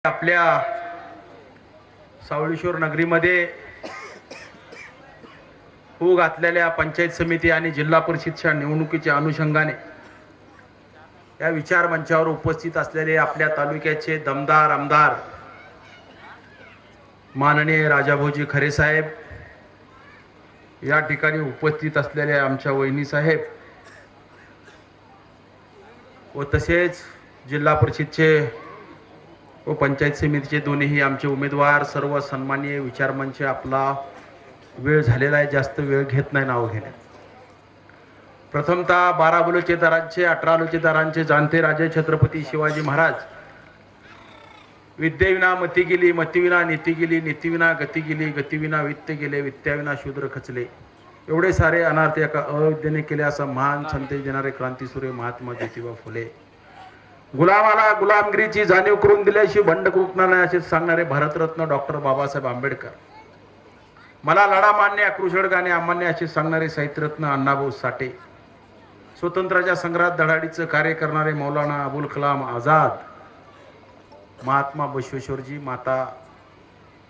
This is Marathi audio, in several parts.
आपल्या सावळीश्वर नगरीमध्ये होऊ घातलेल्या पंचायत समिती आणि जिल्हा परिषदच्या निवडणुकीच्या अनुषंगाने या विचार मंचावर उपस्थित असलेले आपल्या तालुक्याचे दमदार आमदार माननीय राजाभाऊजी खरे साहेब, या ठिकाणी उपस्थित असलेले आमच्या वहिनी साहेब व तसेच जिल्हा परिषदचे व पंचायत समितीचे दोन्ही आमचे उमेदवार, सर्व सन्माननीय विचारमंच, आपला वेळ झालेला आहे, जास्त वेळ घेत नाही नाव घेण्यात. प्रथमतः 12 बलुतेदारांचे 18 बलुतेदारांचे जाणते राजे छत्रपती शिवाजी महाराज, विद्येविना मती गेली, मतीविना नीती गेली, नीतीविना गती गेली, गतीविना वित्त गेले, वित्त्याविना शूद्र खचले, एवढे सारे अनार्थ एका अविद्येने केले असा महान संदेश देणारे क्रांतीसूर्य महात्मा ज्योतिबा फुले, गुलामाला गुलामगिरीची जाणीव करून दिल्याशी बंड कृपणार नाही असे सांगणारे भारतरत्न डॉक्टर बाबासाहेब आंबेडकर, मला लढा मान्य आक्रोशड गाणे अमान्य असे सांगणारे साहित्यरत्न अण्णाभाऊ साठे, स्वतंत्राच्या संग्रामात धडाडीचं कार्य करणारे मौलाना अबुल कलाम आझाद, महात्मा बसवेश्वरजी, माता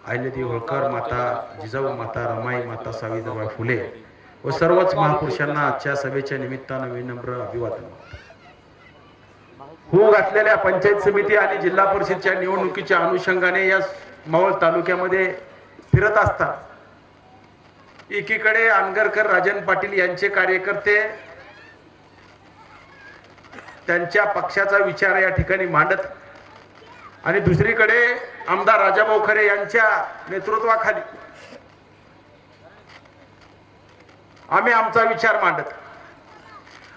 अहिल्यादेवी होळकर, माता जिजाऊ, माता रमाई, माता सावित्रीबाई फुले व सर्वच महापुरुषांना आजच्या सभेच्या निमित्तानं विनम्र अभिवादन. होऊ घातलेल्या पंचायत समिती आणि जिल्हा परिषदच्या निवडणुकीच्या अनुषंगाने या मावळ तालुक्यामध्ये फिरत असतात एकीकडे अनगरकर राजन पाटील यांचे कार्यकर्ते त्यांच्या पक्षाचा विचार या ठिकाणी मांडत आणि दुसरीकडे आमदार राजाभाऊ खरे यांच्या नेतृत्वाखाली आम्ही आमचा विचार मांडत,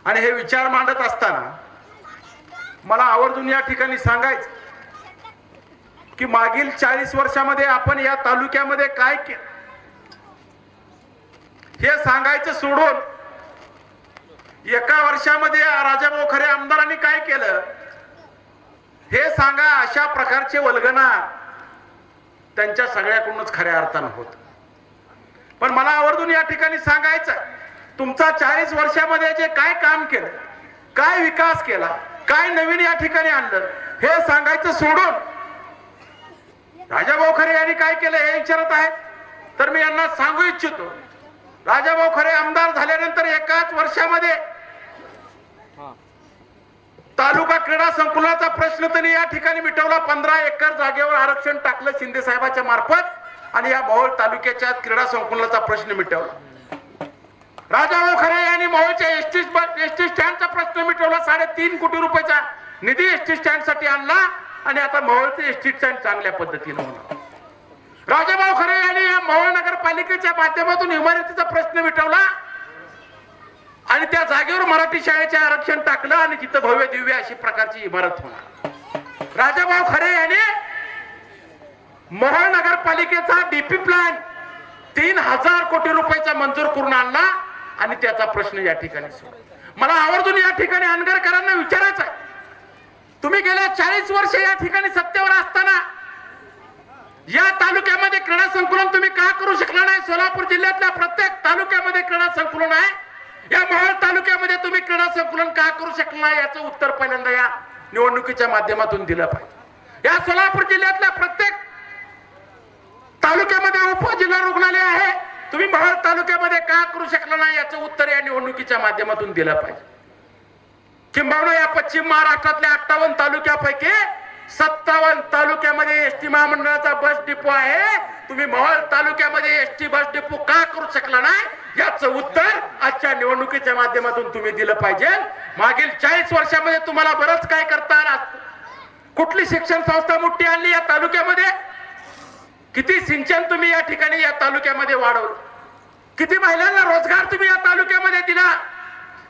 आणि हे विचार मांडत असताना मला आवर्जून या ठिकाणी सांगायचं की मागील 40 वर्षामध्ये आपण या तालुक्यामध्ये काय केलं हे सांगायचं सोडून एका वर्षामध्ये राजाभाऊ खरे आमदारांनी काय केलं हे सांगा, अशा प्रकारचे वल्गना त्यांच्या सगळ्याकडूनच खऱ्या अर्थानं होत. पण मला आवर्जून या ठिकाणी सांगायचं, तुमचा 40 वर्षामध्ये जे काय काम केलं, काय विकास केला, काय नवीन या ठिकाणी आणलं हे सांगायचं सोडून राजाभाऊ खरे यांनी काय केलं हे विचारत आहे. तर मी यांना सांगू इच्छितो, राजाभाऊ खरे आमदार झाल्यानंतर एकाच वर्षामध्ये तालुका क्रीडा संकुलाचा प्रश्न त्यांनी या ठिकाणी मिटवला. 15 एकर जागेवर आरक्षण टाकलं शिंदे साहेबांच्या मार्फत आणि या मावळ तालुक्याच्या क्रीडा संकुलाचा प्रश्न मिटवला. राजाभाऊ खरे यांनी मावळच्या एसटी स्टँडचा प्रश्न मिटवला. 3.5 कोटी रुपयाचा निधी एसटी स्टँड साठी आणला आणि आता मावळचे एसटी स्टँड चांगल्या पद्धतीने होणार. राजाभाऊ खरे यांनी या मावळ नगरपालिकेच्या माध्यमातून इमारतीचा प्रश्न मिटवला आणि त्या जागेवर मराठी शाळेचे आरक्षण टाकलं आणि तिथं भव्य दिव्य अशी प्रकारची इमारत होणार. राजाभाऊ खरे यांनी मोहोळ नगरपालिकेचा डीपी प्लॅन 3000 कोटी रुपयाचा मंजूर करून आणला आणि त्याचा प्रश्न या ठिकाणी सोडला. मला आवर्जून या ठिकाणी अनगरकरांना विचारायचं आहे, तुम्ही गेल्या 40 वर्ष या ठिकाणी सत्तेवर असताना या तालुक्यामध्ये क्रीडा संकुलन तुम्ही का करू शकला नाही? सोलापूर जिल्ह्यातल्या प्रत्येक तालुक्यामध्ये क्रीडा संकुलन आहे, या मोहोळ तालुक्यामध्ये तुम्ही क्रीडा संकुलन का करू शकला नाही याचं उत्तर पहिल्यांदा या निवडणुकीच्या माध्यमातून दिलं पाहिजे. या सोलापूर जिल्ह्यातल्या प्रत्येक तालुक्यामध्ये उपजिल्हा रुग्णालय आहे, तुम्ही मोहोळ तालुक्यामध्ये का करू शकला नाही याचं उत्तर या निवडणुकीच्या माध्यमातून दिलं पाहिजे. किंबहुना या पश्चिम महाराष्ट्रातल्या 58 तालुक्यापैकी 57 तालुक्यामध्ये एसटी महामंडळाचा बस डिपो आहे, तुम्ही मोहोळ तालुक्यामध्ये एसटी बस डिपो का करू शकला नाही याचं उत्तर आजच्या निवडणुकीच्या माध्यमातून तुम्ही दिलं पाहिजे. मागील 40 वर्षामध्ये तुम्हाला बरंच काय करता आलं. कुठली शिक्षण संस्था मोठी आणली या तालुक्यामध्ये, किती सिंचन तुम्ही या ठिकाणी या तालुक्यामध्ये वाढवलं, किती महिलांना रोजगार तुम्ही या तालुक्यामध्ये दिला,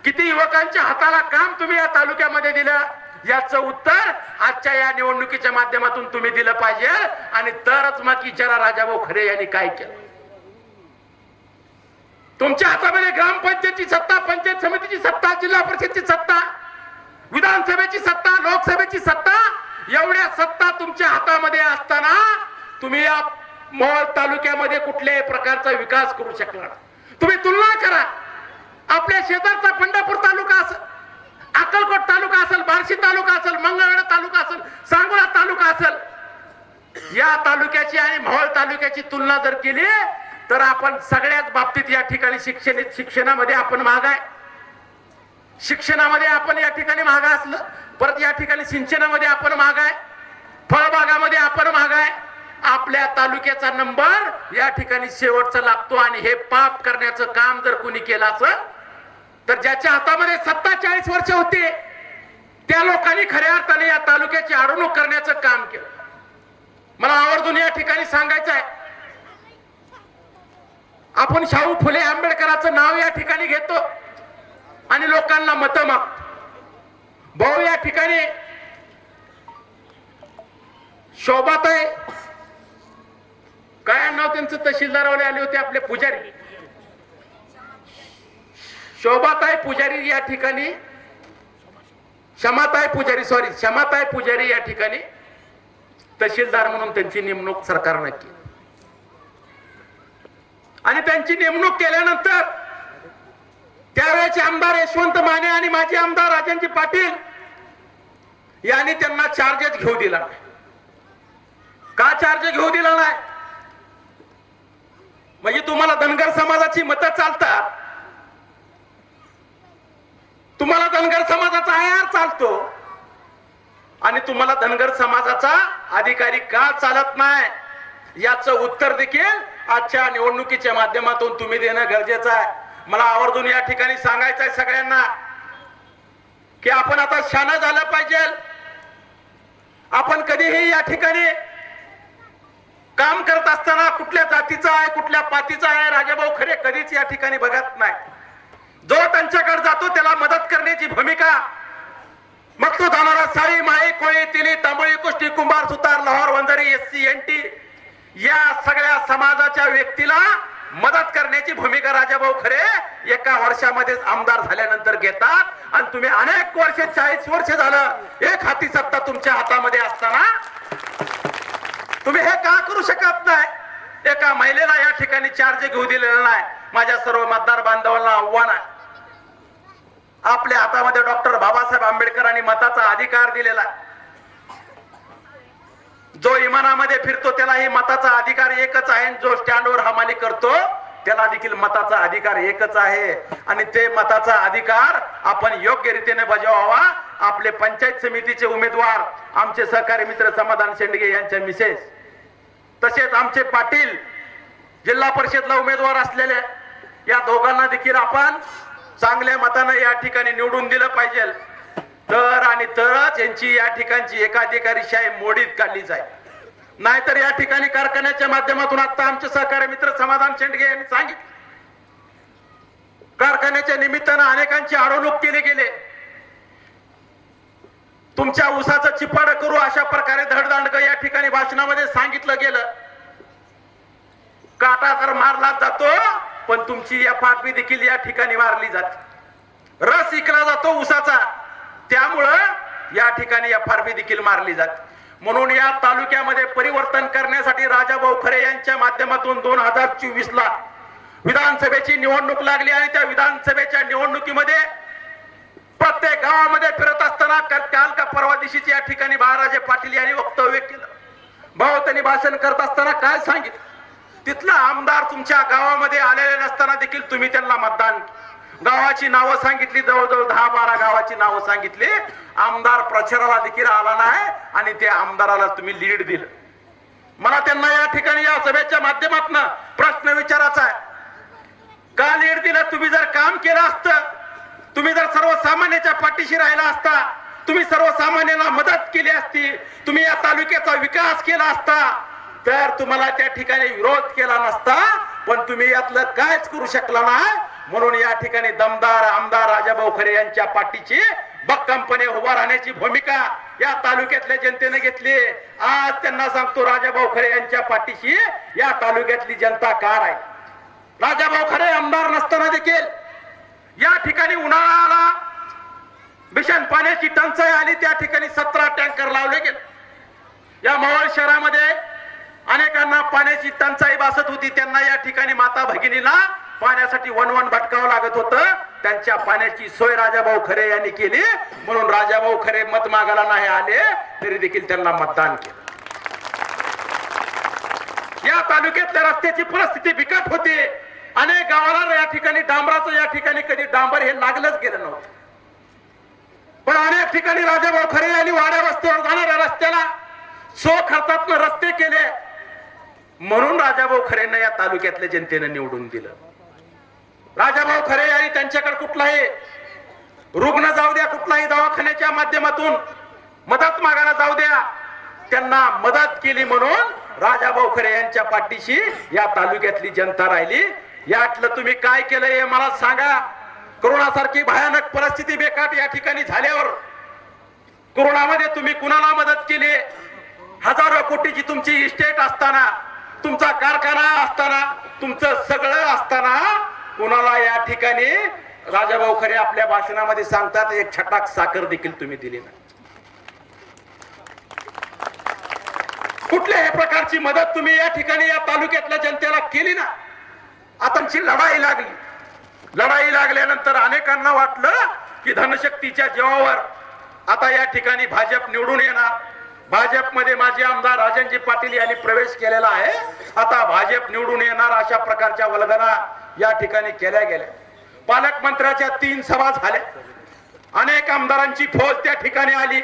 किती युवकांच्या हाताला काम तुम्ही या तालुक्यामध्ये दिलं याचं उत्तर आजच्या या निवडणुकीच्या माध्यमातून तुम्ही दिलं पाहिजे. आणि तरच मग विचारा राजाभाऊ खरे यांनी काय केलं. तुमच्या हातामध्ये ग्रामपंचायतीची सत्ता, पंचायत समितीची सत्ता, जिल्हा परिषदची सत्ता, विधानसभेची सत्ता, लोकसभेची सत्ता, एवढ्या सत्ता तुमच्या हातामध्ये असताना तुम्ही या मोहोळ तालुक्यामध्ये कुठल्याही प्रकारचा विकास करू शकला. तुम्ही तुलना करा, आपल्या शेजारचा पंढरपूर तालुका असेल, अक्कलकोट तालुका असेल, बार्शी तालुका असेल, मंगळवेढा तालुका असेल, सांगोला तालुका असेल, या तालुक्याची आणि मोहोळ तालुक्याची तुलना जर केली तर आपण सगळ्याच बाबतीत या ठिकाणी शिक्षणामध्ये आपण महाग आहे, शिक्षणामध्ये आपण या ठिकाणी महाग असलं, परत या ठिकाणी सिंचनामध्ये आपण महाग आहे, फळबागामध्ये आपण महाग आहे. आपल्या तालुक्याचा नंबर या ठिकाणी शेवटचा लागतो. आणि हे पाप करण्याचं काम जर कोणी केलं असेल तर ज्याच्या हातामध्ये सत्ता 40 वर्ष होती त्या लोकांनी खऱ्या अर्थाने या तालुक्याची अडवणूक करण्याचं काम केलं. मला आवर्जून या ठिकाणी सांगायचं आहे, आपण शाहू फुले आंबेडकरांचं नाव या ठिकाणी घेतो आणि लोकांना मतं मागतो. भाऊ या ठिकाणी शोभाताई, काय नाव त्यांचं, तहसीलदारवाले आले होते आपले पुजारी, शोभाताई पुजारी या ठिकाणी, क्षमाताई पुजारी या ठिकाणी तहसीलदार म्हणून त्यांची नेमणूक सरकारने केली. आणि त्यांची नेमणूक केल्यानंतर त्यावेळेचे आमदार यशवंत माने आणि माजी आमदार राजनजी पाटील यांनी त्यांना चार्जेस घेऊ दिला नाही. का चार्ज घेऊ दिला नाही? म्हणजे तुम्हाला धनगर समाजाची मतं चालतात, तुम्हाला धनगर समाजाचा आयार चालतो आणि तुम्हाला धनगर समाजाचा अधिकारी का चालत नाही याचं उत्तर देखील आजच्या निवडणुकीच्या माध्यमातून तुम्ही देणं गरजेचं आहे. मला आवर्जून या ठिकाणी सांगायचं आहे सगळ्यांना की आपण आता शहाणं झालं पाहिजे. आपण कधीही या ठिकाणी काम करत असताना कुठल्या जातीचा आहे, कुठल्या पातीचा आहे, राजाभाऊ खरे कधीच या ठिकाणी बघत नाही. जो त्यांच्याकडे जातो त्याला मदत करण्याची भूमिका, मग तो जाणारा साळी, माळी, कोळी, तिली, तांबळी, कुष्टी, कुंभार, सुतार, लोहार, वंजारी, SC, NT या सगळ्या समाजाच्या व्यक्तीला मदत करण्याची भूमिका राजाभाऊ खरे एका वर्षामध्ये आमदार झाल्यानंतर घेतात. आणि तुम्ही अनेक वर्ष, 40 वर्ष झालं एक हाती सत्ता तुमच्या हातामध्ये असताना तुम्ही हे का करू शकत नाही? एका महिलेला या ठिकाणी चार्ज घेऊ दिलेला नाही. माझ्या सर्व मतदार बांधवांना आव्हान आहे, आपल्या हातामध्ये डॉक्टर बाबासाहेब आंबेडकरांनी मताचा अधिकार दिलेला आहे. जो इमानामध्ये फिरतो त्यालाही मताचा अधिकार एकच आहे, जो स्टँडवर हमाली करतो त्याला देखील मताचा अधिकार एकच आहे. आणि ते मताचा अधिकार आपण योग्य रीतीने बजावावा. आपले पंचायत समितीचे उमेदवार आमचे सहकारी मित्र समाधान शेंडगे यांच्या मिसेस, तसेच आमचे पाटील जिल्हा परिषदला उमेदवार असलेले, या दोघांना देखील आपण चांगल्या मतानं या ठिकाणी निवडून दिलं पाहिजे. आणि तरच यांची या ठिकाणची एकाधिकारीशाही मोडीत काढली जाईल. नाहीतर या ठिकाणी कारखान्याच्या माध्यमातून आता आमचे सहकारी मित्र समाधान शेंडगे यांनी सांगितले, कारखान्याच्या निमित्तानं अनेकांची अडवणूक केली गेले. तुमच्या ऊसाचं चिपाड करू अशा प्रकारे धडधांडक या ठिकाणी भाषणामध्ये सांगितलं गेलं. काटा तर मारला जातो पण तुमची FRP देखील या ठिकाणी मारली जाते. रस इकला जातो ऊसाचा, त्यामुळं या ठिकाणी FRP देखील मारली जाते. म्हणून या तालुक्यामध्ये परिवर्तन करण्यासाठी राजाभाऊ खरे यांच्या माध्यमातून 2024 ला विधानसभेची निवडणूक लागली. आणि त्या विधानसभेच्या निवडणुकीमध्ये प्रत्येक गावामध्ये फिरत असताना काल का परवा दिवशीच या ठिकाणी बाळाराजे पाटील यांनी वक्तव्य केलं. भाऊ, त्यांनी भाषण करत असताना काय सांगितलं, तिथला आमदार तुमच्या गावामध्ये आलेले नसताना देखील तुम्ही त्यांना मतदान, गावाची नावं सांगितली, जवळजवळ 10-12 गावाची नावं सांगितली. आमदार प्रचाराला देखील आला नाही आणि त्या आमदाराला तुम्ही लीड दिलं. मला त्यांना या ठिकाणी या सभेच्या माध्यमातून प्रश्न विचारायचा आहे, का लीड दिलं? तुम्ही जर काम केलं असतं, तुम्ही जर सर्वसामान्याच्या पाठीशी राहिला असता, तुम्ही सर्वसामान्यांना मदत केली असती, तुम्ही या तालुक्याचा विकास केला असता, तर तुम्हाला त्या ठिकाणी विरोध केला नसता. पण तुम्ही यातलं कायच करू शकला नाही. म्हणून या ठिकाणी दमदार आमदार राजाभाऊ खरे यांच्या पाठीची भक्कमपणे उभा राहण्याची भूमिका या तालुक्यातल्या जनतेने घेतली. आज त्यांना सांगतो, राजाभाऊ खरे यांच्या पाठीशी या तालुक्यातली जनता का आहे. राजाभाऊ खरे आमदार नसताना देखील या ठिकाणी उन्हाळ्याला भीषण पाण्याची टंचाई आली, त्या ठिकाणी 17 टँकर लावले गेले. या मोहोळ शहरामध्ये अनेकांना पाण्याची टंचाई भासत होती. त्यांना या ठिकाणी माता भगिनीला पाण्यासाठी वन भटकावं लागत होतं. त्यांच्या पाण्याची सोय राजाभाऊ खरे यांनी केली, म्हणून राजाभाऊ खरे मत मागायला नाही आले तरी देखील त्यांना मतदान केलं. या तालुक्यातल्या रस्त्याची परिस्थिती बिकट होती. अनेक गावाला या ठिकाणी डांबराचं या ठिकाणी कधी डांबर हे लागलंच गेलं नव्हतं. पण अनेक ठिकाणी राजाभाऊ खरे यांनी वाड्या वस्तीवर जाणाऱ्या रस्त्याला खर्चातनं रस्ते केले, म्हणून राजाभाऊ खरेंना या तालुक्यातल्या जनतेनं निवडून दिलं. राजाभाऊ खरे यांनी त्यांच्याकडे कुठलाही रुग्ण जाऊ द्या, कुठलाही दवाखान्याच्या माध्यमातून मदत मागायला जाऊ द्या, त्यांना मदत केली, म्हणून राजाभाऊ खरे यांच्या पाठीशी या तालुक्यातली जनता राहिली. यातलं तुम्ही काय केलं हे मला सांगा. कोरोनासारखी भयानक परिस्थिती बेकाट या ठिकाणी झाल्यावर कोरोनामध्ये तुम्ही कुणाला मदत केली? हजारो कोटीची तुमची इस्टेट असताना, तुमचा कारखाना असताना, तुमचं सगळं असताना कुणाला या ठिकाणी राजाभाऊ खरे आपल्या भाषणामध्ये सांगतात एक छटाक साखर देखील तुम्ही दिली नाही. कुठल्याही प्रकारची मदत तुम्ही या ठिकाणी या तालुक्यातल्या जनतेला केली ना. आताची लढाई लागली. लढाई लागल्यानंतर अनेकांना वाटलं की धनशक्तीच्या जीवावर आता या ठिकाणी भाजप निवडून येणार. भाजपमध्ये माजी आमदार राजनजी पाटील यांनी प्रवेश केलेला आहे. आता भाजप निवडून येणार अशा प्रकारच्या वल्गना या ठिकाणी केल्या गेल्या. पालकमंत्र्याच्या 3 सभा झाल्या. अनेक आमदारांची फौज त्या ठिकाणी आली.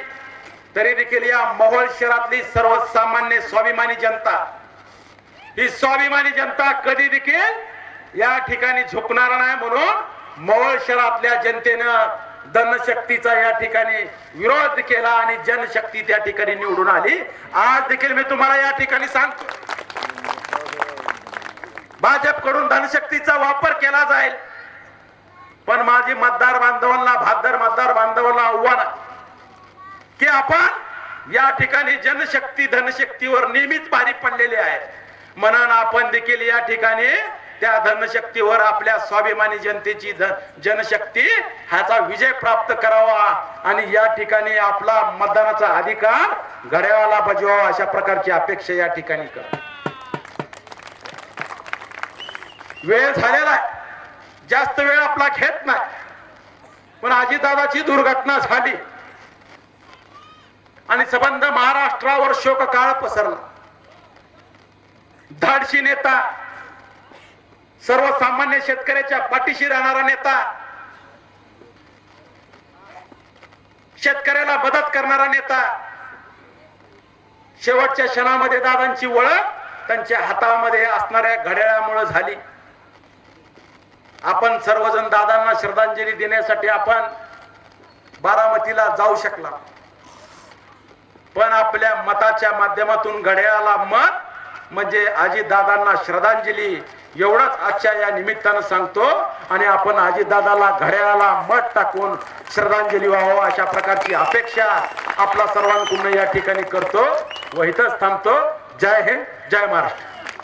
तरी देखील या मोहोळ शहरातली सर्वसामान्य स्वाभिमानी जनता, ही स्वाभिमानी जनता कधी देखील या ठिकाणी झुकणार नाही, म्हणून मोहोळ शहरातल्या जनतेनं धनशक्तीचा या ठिकाणी विरोध केला आणि जनशक्ती त्या ठिकाणी निवडून आली. आज देखील मी तुम्हाला या ठिकाणी सांगतो, भाजपकडून धनशक्तीचा वापर केला जाईल, पण माझी मतदार बांधवांना, भादर मतदार बांधवांना आव्हान आहे की आपण या ठिकाणी जनशक्ती धनशक्तीवर नेहमीच भारी पडलेले आहेत, म्हणून आपण देखील या ठिकाणी त्या धनशक्तीवर आपल्या स्वाभिमानी जनतेची जनशक्ती ह्याचा विजय प्राप्त करावा आणि या ठिकाणी आपला मतदानाचा अधिकार घड्याळाला बजवावा अशा प्रकारची अपेक्षा या ठिकाणी कर. वेळ झालेला आहे, जास्त वेळ आपला घेत नाही, पण अजितदादाची दुर्घटना झाली आणि संबंध महाराष्ट्रावर शोककाळ पसरला. धाडशी नेता, सर्वसामान्य शेतकऱ्याच्या पाठीशी राहणारा नेता, शेतकऱ्याला मदत करणारा नेता, शेवटच्या क्षणामध्ये दादांची ओळख त्यांच्या हातामध्ये असणाऱ्या घड्याळामुळे झाली. आपण सर्वजण दादांना श्रद्धांजली देण्यासाठी आपण बारामतीला जाऊ शकला, पण आपल्या मताच्या माध्यमातून घड्याळाला मत म्हणजे अजितदादांना श्रद्धांजली एवढंच आजच्या या निमित्तानं सांगतो. आणि आपण अजितदादाला घड्याळाला मत टाकून श्रद्धांजली व्हावं अशा प्रकारची अपेक्षा आपला सर्वांकडून या ठिकाणी करतो व इथंच थांबतो. जय हिंद, जय महाराष्ट्र.